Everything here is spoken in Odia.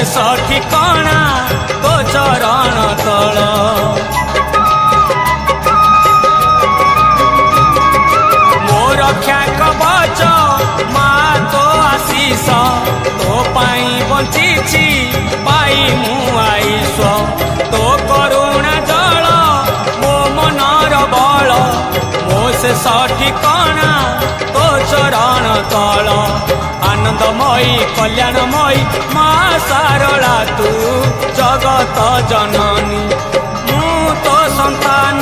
ଶେଷ ଠିକଣା ତୋ ଚରଣ ତଳ। ମୋ ରକ୍ଷା କବଚ ମା ତୋ ଆଶିଷ, ତୋ ପାଇଁ ବଞ୍ଚିଛି ପାଇ ମୁଁ ଆଇସ। ତୋ କରୁଣା ଜଳ ମୋ ମନର ବଳ, ମୋ ଶେଷ ଠିକଣା ତୋ ଚରଣ ତଳ। ଆନନ୍ଦମୟୀ କଲ୍ୟାଣମୟୀ ମା ଶାରଳା ତୁ ଜଗତ ଜନନୀ, ମୁଁ ତୋ ସନ୍ତାନ